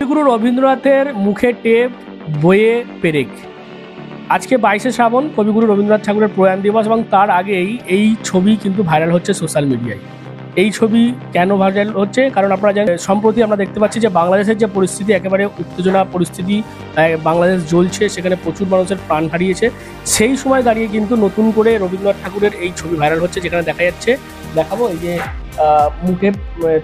কবিগুরু রবীন্দ্রনাথের মুখে টেপ, বইয়ে পেরেক। আজকে 22শে শ্রাবণ, কবিগুরু রবীন্দ্রনাথ ঠাকুরের প্রয়াণ দিবস, এবং তার আগেই এই ছবি কিন্তু ভাইরাল হচ্ছে সোশ্যাল মিডিয়ায়। এই ছবি কেন ভাইরাল হচ্ছে? কারণ আপনারা জানেন, সম্প্রতি আমরা দেখতে পাচ্ছি যে বাংলাদেশের যে পরিস্থিতি, একেবারে উত্তেজনা পরিস্থিতি, বাংলাদেশ জ্বলছে, সেখানে প্রচুর মানুষের প্রাণ হারিয়েছে। সেই সময় দাঁড়িয়ে কিন্তু নতুন করে রবীন্দ্রনাথ ঠাকুরের এই ছবি ভাইরাল হচ্ছে, যেখানে দেখা যাচ্ছে, দেখাবো, এই যে মুখে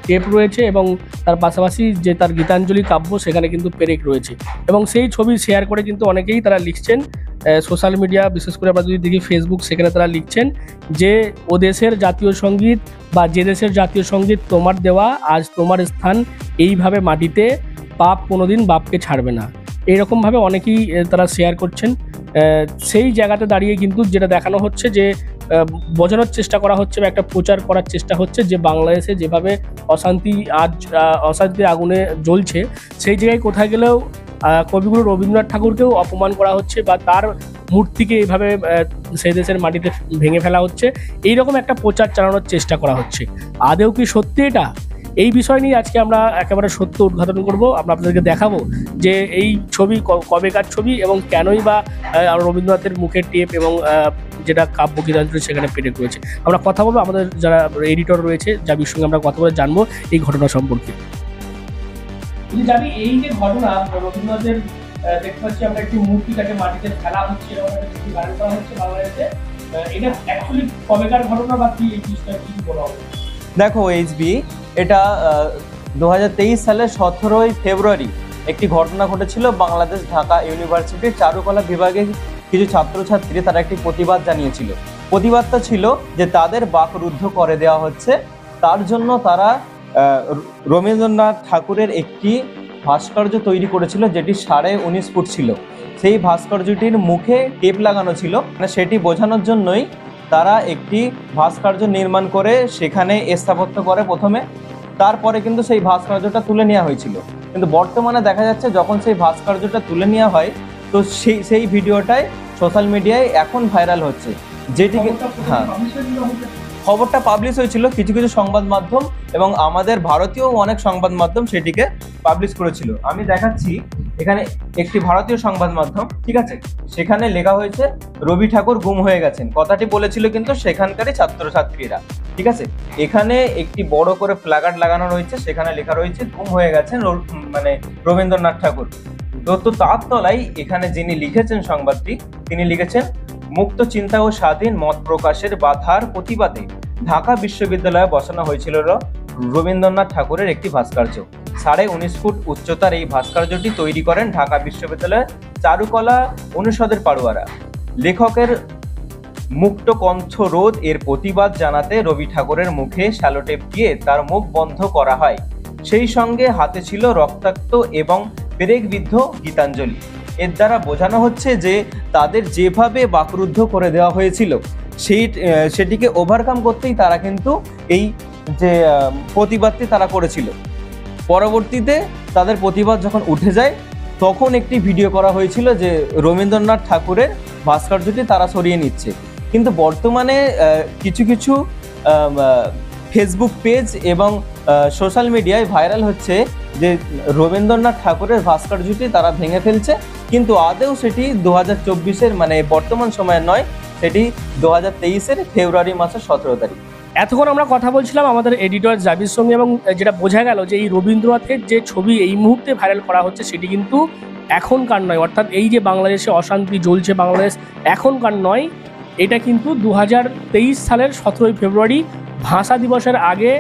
টেপ রয়েছে এবং তার পাশাপাশি যে তার গীতাঞ্জলি কাব্য, সেখানে কিন্তু পেরেক রয়েছে। এবং সেই ছবি শেয়ার করে কিন্তু অনেকেই তারা লিখছেন সোশ্যাল মিডিয়া, বিশেষ করে আমরা যদি দেখি ফেসবুক, সেখানে তারা লিখছেন যে ও দেশের জাতীয় সঙ্গীত বা যে দেশের জাতীয় সঙ্গীত তোমার দেওয়া, আজ তোমার স্থান এইভাবে মাটিতে, পাপ কোনোদিন বাপকে ছাড়বে না। এইরকমভাবে অনেকেই তারা শেয়ার করছেন। সেই জায়গাতে দাঁড়িয়ে কিন্তু যেটা দেখানো হচ্ছে যে বোঝানোর চেষ্টা করা হচ্ছে বা একটা প্রচার করার চেষ্টা হচ্ছে যে বাংলাদেশে যেভাবে অশান্তির আগুনে জ্বলছে, সেই জায়গায় কোথায় গেলেও কবিগুরু রবীন্দ্রনাথ ঠাকুরকেও অপমান করা হচ্ছে বা তার মূর্তিকে এইভাবে সেই দেশের মাটিতে ভেঙে ফেলা হচ্ছে। এইরকম একটা প্রচার চালানোর চেষ্টা করা হচ্ছে। আদেও কি সত্যি এটা? এই বিষয় নিয়ে আজকে আমরা একেবারে সত্য উদ্ঘাটন করব। আমরা আপনাদেরকে দেখাবো যে এই ছবি কবেকার ছবি এবং কেনই বা রবীন্দ্রনাথের মুখের টেপ এবং যেটা কাব্য গীতাঞ্জলি, সেখানে পেরেক রয়েছে। আমরা কথা বলবো, আমাদের যারা এডিটর রয়েছে যাদের সঙ্গে আমরা কথা বলে জানবো এই ঘটনা সম্পর্কে। জানি এই যে ঘটনা, রবীন্দ্রনাথের দেখতে পাচ্ছি আমরা একটি মূর্তিটাকে মাটিতে ফেলা হচ্ছে, এরকম একটা ছবি ভাইরাল করা হচ্ছে বাংলাদেশে। এটা অ্যাকচুয়ালি কবেকার ঘটনা বা কি, এই বিষয়টা কি বলা হবে? দেখো এইচবি, এটা 2023 সালের 17ই ফেব্রুয়ারি একটি ঘটনা ঘটেছিল। বাংলাদেশ ঢাকা ইউনিভার্সিটির চারুকলা বিভাগের কিছু ছাত্রছাত্রী তারা একটি প্রতিবাদ জানিয়েছিল। প্রতিবাদটা ছিল যে তাদের বাকরুদ্ধ করে দেওয়া হচ্ছে, তার জন্য তারা রবীন্দ্রনাথ ঠাকুরের একটি ভাস্কর্য তৈরি করেছিল, যেটি 19.5 ফুট ছিল। সেই ভাস্কর্যটির মুখে টেপ লাগানো ছিল, মানে সেটি বোঝানোর জন্যই তারা একটি ভাস্কর্য নির্মাণ করে সেখানে স্থাপত্য করে প্রথমে, তারপরে কিন্তু সেই ভাস্কর্যটা তুলে নেওয়া হয়েছিল। কিন্তু বর্তমানে দেখা যাচ্ছে যখন সেই ভাস্কর্যটা তুলে নেওয়া হয়, তো সেই ভিডিওটাই সোশ্যাল মিডিয়ায় এখন ভাইরাল হচ্ছে, যেটিকে খবরটা পাবলিশ হয়েছিল কিছু কিছু সংবাদ মাধ্যম এবং আমাদের ভারতীয় অনেক সংবাদ মাধ্যম সেটিকে পাবলিশ করেছিল। আমি দেখাচ্ছি এখানে একটি ভারতীয় সংবাদ মাধ্যম, ঠিক আছে, সেখানে লেখা হয়েছে রবি ঠাকুর গুম হয়ে গেছেন, কথাটি বলেছিল কিন্তু সেখানকারই ছাত্রছাত্রীরা, ঠিক আছে। এখানে একটি বড় করে প্ল্যাকার্ড লাগানো রয়েছে, সেখানে লেখা রয়েছে গুম হয়ে গেছেন মানে রবীন্দ্রনাথ ঠাকুর। তো তার তলায় এখানে যিনি লিখেছেন সংবাদটি, তিনি লিখেছেন মুক্ত চিন্তা ও স্বাধীন মত প্রকাশের বাধার প্রতিবাদে ঢাকা বিশ্ববিদ্যালয়ে বসানো হয়েছিল রবীন্দ্রনাথ ঠাকুরের একটি ভাস্কর্য। 19.5 ফুট উচ্চতার এই ভাস্কর্যটি তৈরি করেন ঢাকা বিশ্ববিদ্যালয়ের চারুকলা অনুষদের পড়ুয়ারা। লেখকের মুক্ত কণ্ঠ রোধ এর প্রতিবাদ জানাতে রবি ঠাকুরের মুখে শ্যালোটেপ দিয়ে তার মুখ বন্ধ করা হয়। সেই সঙ্গে হাতে ছিল রক্তাক্ত এবং পেরেকবিদ্ধ গীতাঞ্জলি। এর দ্বারা বোঝানো হচ্ছে যে তাদের যেভাবে বাকরুদ্ধ করে দেওয়া হয়েছিল সেটিকে ওভারকাম করতেই তারা কিন্তু এই যে প্রতিবাদটি তারা করেছিল। পরবর্তীতে তাদের প্রতিবাদ যখন উঠে যায়, তখন একটি ভিডিও করা হয়েছিল যে রবীন্দ্রনাথ ঠাকুরের ভাস্কর্যটি তারা সরিয়ে নিচ্ছে। কিন্তু বর্তমানে কিছু কিছু ফেসবুক পেজ এবং সোশ্যাল মিডিয়ায় ভাইরাল হচ্ছে যে রবীন্দ্রনাথ ঠাকুরের ভাস্কর্যটি তারা ভেঙে ফেলছে, কিন্তু আদৌ সেটি 2024-এর মানে বর্তমান সময়ের নয়, সেটি 2023-এর ফেব্রুয়ারি মাসের 17 তারিখ। এতক্ষণ আমরা কথা বলছিলাম আমাদের এডিটর জাবির সঙ্গে, এবং যেটা বোঝা গেল যে এই রবীন্দ্রনাথের যে ছবি এই মুহূর্তে ভাইরাল করা হচ্ছে, সেটি কিন্তু এখনকার নয়। অর্থাৎ এই যে বাংলাদেশে অশান্তি জ্বলছে, বাংলাদেশ এখনকার নয়, এটা কিন্তু 2023 সালের 17ই ফেব্রুয়ারি ভাষা দিবসের আগে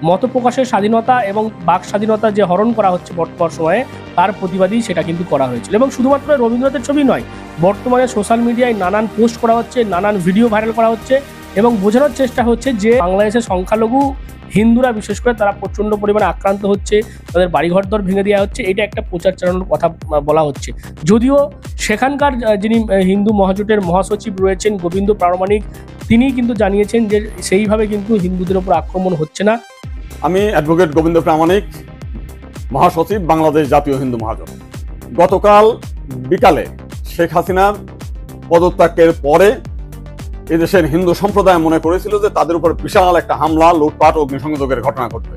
মত প্রকাশের স্বাধীনতা এবং বাক স্বাধীনতা যে হরণ করা হচ্ছে বর্তমান সময়ে, তার প্রতিবাদী সেটা কিন্তু করা হয়েছিল। এবং শুধুমাত্র রবীন্দ্রনাথের ছবি নয়, বর্তমানে সোশ্যাল মিডিয়ায় নানান পোস্ট করা হচ্ছে, নানান ভিডিও ভাইরাল করা হচ্ছে এবং বোঝানোর চেষ্টা হচ্ছে যে বাংলাদেশের সংখ্যালঘু হিন্দুরা বিশেষ করে তারা প্রচণ্ড পরিমাণে আক্রান্ত হচ্ছে, তাদের বাড়িঘর দর ভেঙে দেওয়া হচ্ছে। এটা একটা প্রচার চালানোর কথা বলা হচ্ছে। যদিও সেখানকার যিনি হিন্দু মহাজোটের মহাসচিব রয়েছেন গোবিন্দ প্রামাণিক, তিনি কিন্তু জানিয়েছেন যে সেইভাবে কিন্তু হিন্দুদের উপর আক্রমণ হচ্ছে না। আমি অ্যাডভোকেট গোবিন্দ প্রামাণিক, মহাসচিব বাংলাদেশ জাতীয় হিন্দু মহাজোট। গতকাল বিকালে শেখ হাসিনার পদত্যাগের পরে এদেশের হিন্দু সম্প্রদায় মনে করেছিল যে তাদের উপর বিশাল একটা হামলা, লুটপাট, অগ্নিসংযোগের ঘটনা ঘটবে।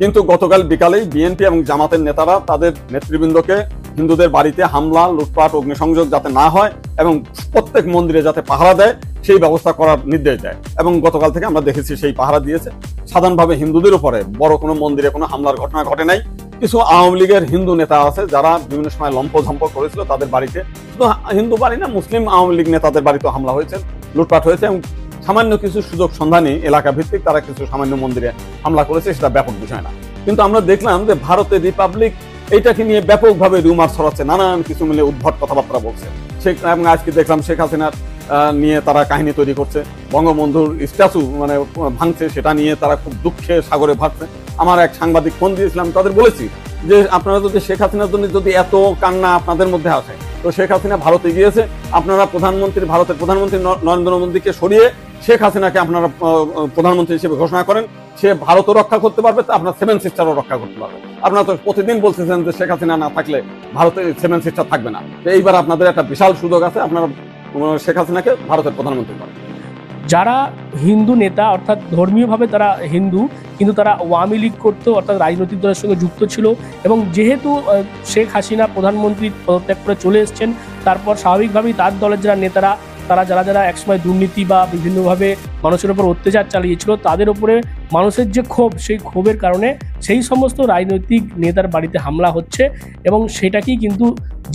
কিন্তু গতকাল বিকালেই বিএনপি এবং জামাতের নেতারা তাদের নেতৃবৃন্দকে হিন্দুদের বাড়িতে হামলা, লুটপাট, অগ্নিসংযোগ যাতে না হয় এবং প্রত্যেক মন্দিরে যাতে পাহারা দেয় সেই ব্যবস্থা করার নির্দেশ দেয়। এবং গতকাল থেকে আমরা দেখেছি সেই পাহারা দিয়েছে। সাধারণভাবে হিন্দুদের উপরে বড় কোনো মন্দিরে কোনো হামলার ঘটনা ঘটে নাই। কিছু আওয়ামী লীগের হিন্দু নেতা আছে যারা বিভিন্ন সময় লম্পঝম্প করেছিল, তাদের বাড়িতে, শুধু হিন্দু বাড়ি না, মুসলিম আওয়ামী লীগ নেতাদের বাড়িতেও হামলা হয়েছে, লুটপাট হয়েছে এবং সামান্য কিছু সুযোগ সন্ধানী এলাকা ভিত্তিক তারা কিছু সামান্য মন্দিরে হামলা করেছে, সেটা ব্যাপক বিষয় না। কিন্তু আমরা দেখলাম যে ভারতের রিপাবলিক এইটাকে নিয়ে ব্যাপকভাবে রুমার ছড়াচ্ছে, নানান কিছু মিলে উদ্ভট কথাবার্তা বলছে। এবং আজকে দেখলাম শেখ হাসিনার নিয়ে তারা কাহিনী তৈরি করছে, বঙ্গবন্ধুর স্ট্যাচু মানে ভাঙছে, সেটা নিয়ে তারা খুব দুঃখে সাগরে ভাসছে। আমার এক সাংবাদিক ফোন দিয়েছিলাম, তাদের বলেছি যে আপনারা যদি শেখ হাসিনার জন্য যদি এত কান্না আপনাদের মধ্যে আসে, তো শেখ হাসিনা ভারতে গিয়েছে, আপনারা ভারতের প্রধানমন্ত্রী নরেন্দ্র মোদীকে সরিয়ে শেখ হাসিনাকে আপনারা প্রধানমন্ত্রী হিসেবে ঘোষণা করেন, সে ভারতও রক্ষা করতে পারবে, আপনার 7 সিস্টারও রক্ষা করতে পারবে। আপনারা তো প্রতিদিন বলতেছেন যে শেখ হাসিনা না থাকলে ভারতে 7 সিস্টার থাকবে না। এইবার আপনাদের একটা বিশাল সুযোগ আছে, আপনারা শেখ হাসিনাকে ভারতের প্রধানমন্ত্রী করেন। যারা হিন্দু নেতা অর্থাৎ ধর্মীয়ভাবে তারা হিন্দু, কিন্তু তারা আওয়ামী লীগ করতো, অর্থাৎ রাজনৈতিক দলের সঙ্গে যুক্ত ছিল, এবং যেহেতু শেখ হাসিনা প্রধানমন্ত্রী পদত্যাগ করে চলে এসছেন, তারপর স্বাভাবিকভাবেই তার দলের যারা নেতারা যারা একসময় দুর্নীতি বা বিভিন্নভাবে মানুষের উপর অত্যাচার চালিয়েছিল, তাদের উপরে মানুষের যে ক্ষোভ, সেই ক্ষোভের কারণে সেই সমস্ত রাজনৈতিক নেতার বাড়িতে হামলা হচ্ছে। এবং সেটাকেই কিন্তু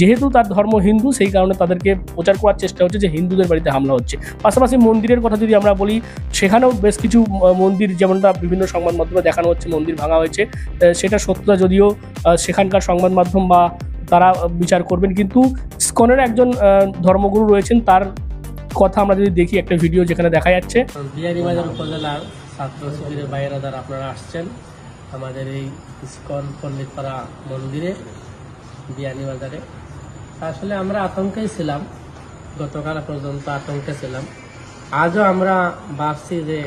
যেহেতু তার ধর্ম হিন্দু, সেই কারণে তাদেরকে প্রচার করার চেষ্টা হচ্ছে যে হিন্দুদের বাড়িতে হামলা হচ্ছে। পাশাপাশি মন্দিরের কথা যদি আমরা বলি, সেখানেও বেশ কিছু মন্দির, যেমনটা বিভিন্ন সংবাদ মাধ্যমে দেখানো হচ্ছে মন্দির ভাঙা হয়েছে, সেটা সত্যতা যদিও সেখানকার সংবাদ মাধ্যম বা তারা বিচার করবেন। কিন্তু ইসকনের একজন ধর্মগুরু রয়েছেন, তার কথা আমরা যদি দেখি, একটা ভিডিও যেখানে দেখা যাচ্ছে, বিয়ানীবাজার উপজেলার ছাত্র শিবিরের বাইরে যারা আপনারা আসছেন আমাদের এই ইসকন পণ্ডিতপাড়া মন্দিরে বিয়ানীবাজারে, আসলে আমরা আতঙ্কেই ছিলাম, গতকাল পর্যন্ত আতঙ্কে ছিলাম। আজও আমরা ভাবছি যে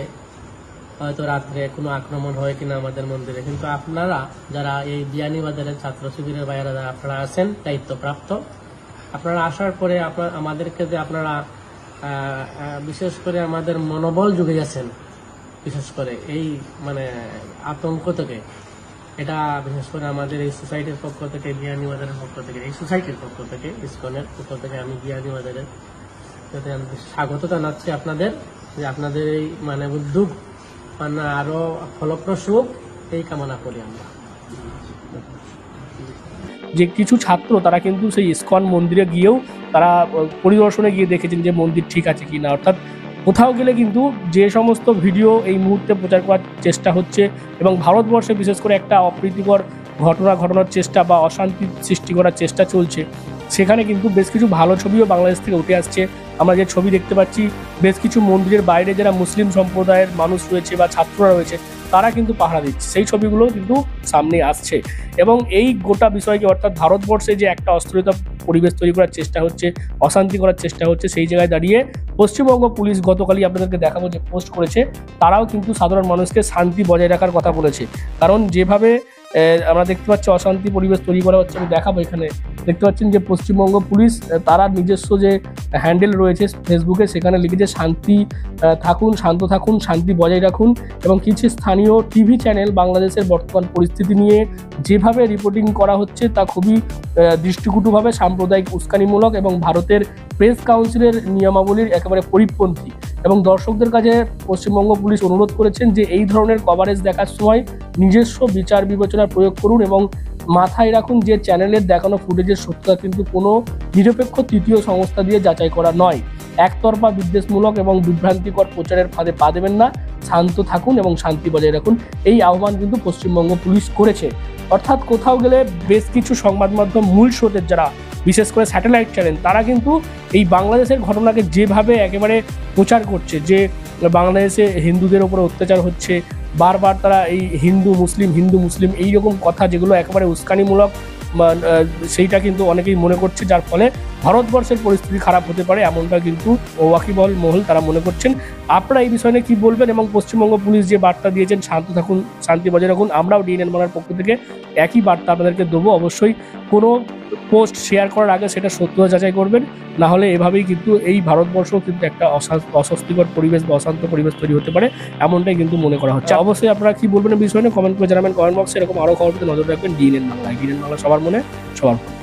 হয়তো রাত্রে কোনো আক্রমণ হয় কিনা আমাদের মন্দিরে। কিন্তু আপনারা যারা এই বিয়ানীবাজারের ছাত্র শিবিরের বাইরে যারা আপনারা আছেন দায়িত্বপ্রাপ্ত, আপনারা আসার পরে আমাদেরকে যে আপনারা বিশেষ করে আমাদের মনোবল জুগিয়েছেন, বিশেষ করে এই মানে আতঙ্ক থেকে, এটা বিশেষ করে আমাদের এই সোসাইটির পক্ষ থেকে, বিয়ানীবাজারের পক্ষ থেকে, এই সোসাইটির পক্ষ থেকে, ইসকনের পক্ষ থেকে আমি বিয়ানীবাজারের যাতে আমি স্বাগত জানাচ্ছি আপনাদের, যে আপনাদের এই মানে উদ্যোগ মানে আরো ফলপ্রসূ এই কামনা করি আমরা। যে কিছু ছাত্র তারা কিন্তু সেই ইসকন মন্দিরে গিয়েও তারা পরিদর্শনে গিয়ে দেখেছেন যে মন্দির ঠিক আছে কি না। অর্থাৎ কোথাও গেলে কিন্তু যে সমস্ত ভিডিও এই মুহূর্তে প্রচার করার চেষ্টা হচ্ছে এবং ভারতবর্ষে বিশেষ করে একটা অপ্রীতিকর ঘটনা ঘটানোর চেষ্টা বা অশান্তি সৃষ্টি করার চেষ্টা চলছে, সেখানে কিন্তু বেশ কিছু ভালো ছবিও বাংলাদেশ থেকে উঠে আসছে। আমরা যে ছবি দেখতে পাচ্ছি, বেশ কিছু মন্দিরের বাইরে যারা মুসলিম সম্প্রদায়ের মানুষ রয়েছে বা ছাত্ররা রয়েছে, তারা কিন্তু পাহারা দিচ্ছে, সেই ছবিগুলো কিন্তু সামনে আসছে। এবং এই গোটা বিষয়কে, অর্থাৎ ভারতবর্ষে যে একটা অস্থিরতা পরিবেশ তৈরি করার চেষ্টা হচ্ছে, অশান্তি করার চেষ্টা হচ্ছে, সেই জায়গায় দাঁড়িয়ে পশ্চিমবঙ্গ পুলিশ গতকালই আপনাদেরকে দেখাবো যে পোস্ট করেছে, তারাও কিন্তু সাধারণ মানুষকে শান্তি বজায় রাখার কথা বলেছে। কারণ যেভাবে আমরা দেখতে পাচ্ছি অশান্তি পরিবেশ তৈরি করা হচ্ছে, আমি দেখাবো, এখানে দেখতে পাচ্ছেন যে পশ্চিমবঙ্গ পুলিশ তারা নিজস্ব যে হ্যান্ডেল রয়েছে ফেসবুকে, সেখানে লিখেছে শান্তি থাকুন, শান্ত থাকুন, শান্তি বজায় রাখুন। এবং কিছু স্থানীয় টিভি চ্যানেল বাংলাদেশের বর্তমান পরিস্থিতি নিয়ে যেভাবে রিপোর্টিং করা হচ্ছে তা খুবই দৃষ্টিকটুভাবে সাম্প্রদায়িক, উস্কানিমূলক এবং ভারতের প্রেস কাউন্সিলের নিয়মাবলীর একেবারে পরিপন্থী। এবং দর্শকদের কাছে পশ্চিমবঙ্গ পুলিশ অনুরোধ করেছেন যে এই ধরনের কভারেজ দেখার সময় নিজস্ব বিচার বিবেচনা প্রয়োগ করুন এবং মাথায় রাখুন যে চ্যানেলের দেখানো ফুটেজের সত্যতা কিন্তু কোনো নিরপেক্ষ তৃতীয় সংস্থা দিয়ে যাচাই করা নয়। একতরফা বিদ্বেষমূলক এবং বিভ্রান্তিকর প্রচারের ফাঁদে পা দেবেন না, শান্ত থাকুন এবং শান্তি বজায় রাখুন, এই আহ্বান কিন্তু পশ্চিমবঙ্গ পুলিশ করেছে। অর্থাৎ কোথাও গেলে বেশ কিছু সংবাদ মাধ্যম, মূল স্রোতের যারা, বিশেষ করে স্যাটেলাইট চ্যানেল, তারা কিন্তু এই বাংলাদেশের ঘটনাকে যেভাবে একেবারে প্রচার করছে যে বাংলাদেশে হিন্দুদের উপরে অত্যাচার হচ্ছে, বারবার তারা এই হিন্দু মুসলিম এইরকম কথা যেগুলো একেবারে উস্কানিমূলক, সেইটা কিন্তু অনেকেই মনে করছে, যার ফলে ভারতবর্ষের পরিস্থিতি খারাপ হতে পারে, এমনটা কিন্তু ওয়াকিবহল মহল তারা মনে করছেন। আপনারা এই বিষয়ে কি বলবেন? এবং পশ্চিমবঙ্গ পুলিশ যে বার্তা দিয়েছেন শান্ত থাকুন, শান্তি বজায় রাখুন, আমরাও ডিএনএন বাংলার পক্ষ থেকে একই বার্তা আপনাদেরকে দেবো। অবশ্যই কোনো পোস্ট শেয়ার করার আগে সেটা সত্যতা যাচাই করবেন, না হলে এভাবেই কিন্তু এই ভারতবর্ষ কিন্তু একটা অস্বস্তিকর পরিবেশ বা অশান্ত পরিবেশ তৈরি হতে পারে, এমনটাই কিন্তু মনে করা হচ্ছে। অবশ্যই আপনারা কি বলবেন এই বিষয়ে কমেন্ট করে জানাবেন কমেন্ট বক্সে। এরকম আরও খবর পেতে নজর রাখবেন ডিএনএন বাংলায়। ডিএনএন বাংলা সবার মনে সবার